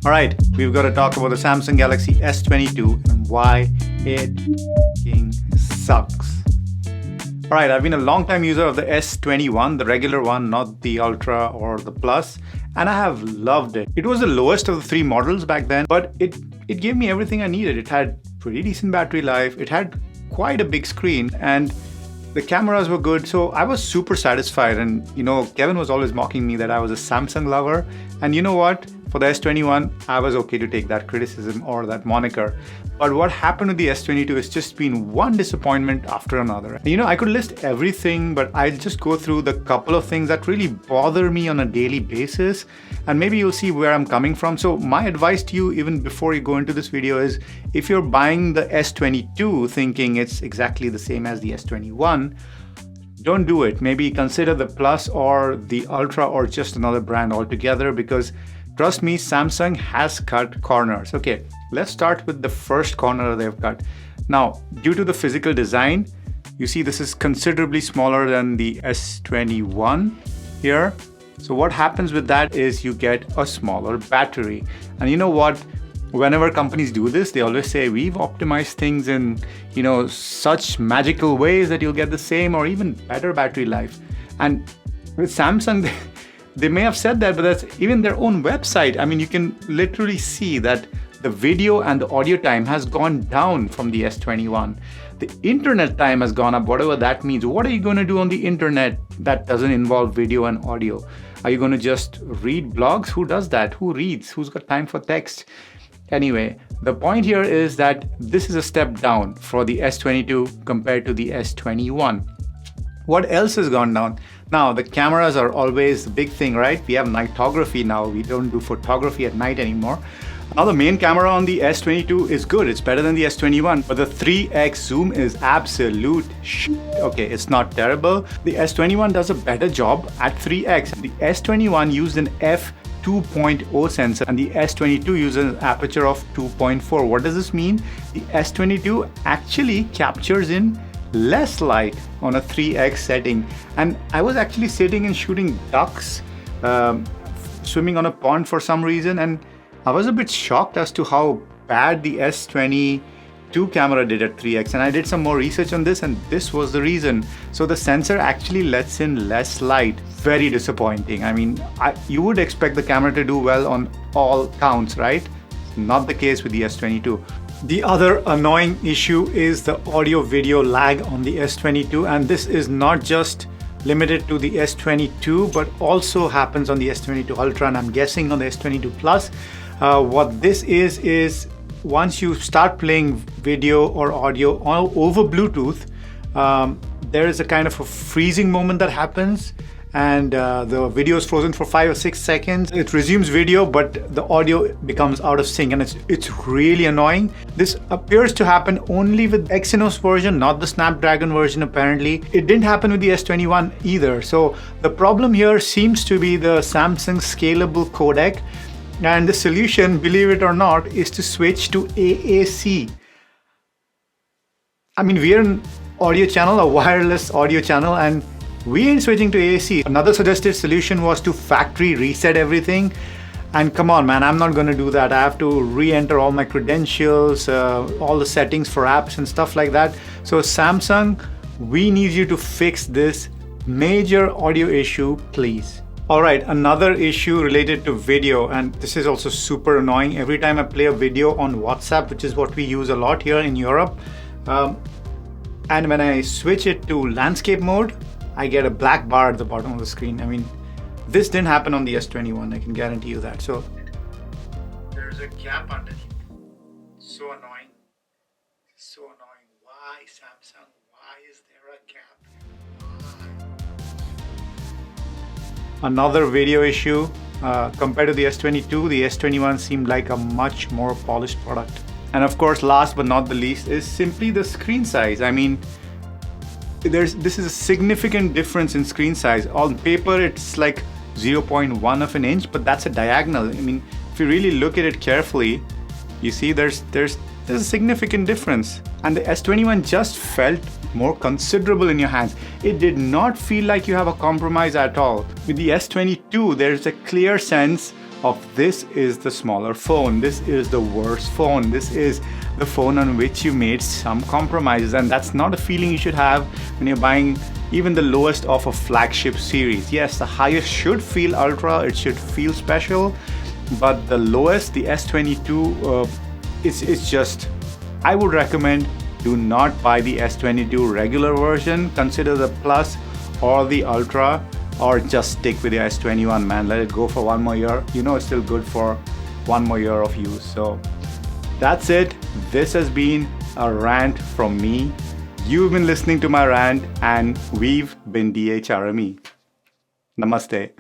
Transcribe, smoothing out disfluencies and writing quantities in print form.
Alright, we've got to talk about the Samsung Galaxy S22 and why it fucking sucks. Alright, I've been a long time user of the S21, the regular one, not the Ultra or the Plus, and I have loved it. It was the lowest of the three models back then, but it gave me everything I needed. It had pretty decent battery life, it had quite a big screen, and the cameras were good, so I was super satisfied. And Kevin was always mocking me that I was a Samsung lover, and you know what? For the S21, I was okay to take that criticism or that moniker. But what happened with the S22 has just been one disappointment after another. I could list everything, but I'll just go through the couple of things that really bother me on a daily basis, and maybe you'll see where I'm coming from. So my advice to you, even before you go into this video, is if you're buying the S22 thinking it's exactly the same as the S21, don't do it. Maybe consider the Plus or the Ultra or just another brand altogether, because trust me, Samsung has cut corners. Okay, let's start with the first corner they've cut. Now, due to the physical design, you see this is considerably smaller than the S21 here. So what happens with that is you get a smaller battery. And you know what? Whenever companies do this, they always say, we've optimized things in, such magical ways that you'll get the same or even better battery life. And with Samsung, they may have said that, but that's even their own website. I mean, you can literally see that the video and the audio time has gone down from the S21. The internet time has gone up, whatever that means. What are you going to do on the internet that doesn't involve video and audio? Are you going to just read blogs? Who does that? Who reads? Who's got time for text? Anyway, the point here is that this is a step down for the S22 compared to the S21. What else has gone down? Now, the cameras are always the big thing, right? We have nightography now. We don't do photography at night anymore. Now, the main camera on the S22 is good. It's better than the S21, but the 3x zoom is absolute shit. Okay, it's not terrible. The S21 does a better job at 3x. The S21 used an f2.0 sensor and the S22 uses an aperture of 2.4. What does this mean? The S22 actually captures in less light on a 3x setting. And I was actually sitting and shooting ducks swimming on a pond for some reason, and I was a bit shocked as to how bad the S22 camera did at 3x, and I did some more research on this, and this was the reason. So the sensor actually lets in less light. Very disappointing. I mean, you would expect the camera to do well on all counts, right? Not the case with the S22. The other annoying issue is the audio video lag on the S22, and this is not just limited to the S22 but also happens on the S22 Ultra, and I'm guessing on the S22 Plus. What this is once you start playing video or audio over Bluetooth, there is a kind of a freezing moment that happens, and the video is frozen for 5 or 6 seconds. It resumes video, but the audio becomes out of sync, and it's really annoying. This appears to happen only with Exynos version, not the Snapdragon version apparently. It didn't happen with the S21 either. So the problem here seems to be the Samsung scalable codec, and the solution, believe it or not, is to switch to AAC. I mean, we're an audio channel, a wireless audio channel, and we ain't switching to AAC. Another suggested solution was to factory reset everything. And come on, man, I'm not going to do that. I have to re-enter all my credentials, all the settings for apps and stuff like that. So Samsung, we need you to fix this major audio issue, please. All right, another issue related to video, and this is also super annoying. Every time I play a video on WhatsApp, which is what we use a lot here in Europe, and when I switch it to landscape mode, I get a black bar at the bottom of the screen. I mean, this didn't happen on the S21, I can guarantee you that. So there's a gap underneath. So annoying. So annoying. Why, Samsung? Why is there a gap? Another video issue. Compared to the S22, the S21 seemed like a much more polished product. And of course, last but not the least is simply the screen size. I mean, this is a significant difference in screen size. On paper, it's like 0.1 of an inch, but that's a diagonal. I mean, if you really look at it carefully, you see there's a significant difference. And the S21 just felt more considerable in your hands. It did not feel like you have a compromise at all. With the S22, there's a clear sense of this is the smaller phone. This is the worst phone. This is the phone on which you made some compromises, and that's not a feeling you should have when you're buying even the lowest of a flagship series. Yes, the highest should feel ultra, it should feel special, but the lowest, the S22, it's just, I would recommend do not buy the S22 regular version. Consider the Plus or the Ultra, or just stick with the S21, man. Let it go for one more year. You know it's still good for one more year of use. So that's it. This has been a rant from me. You've been listening to my rant, and we've been DHRME. Namaste.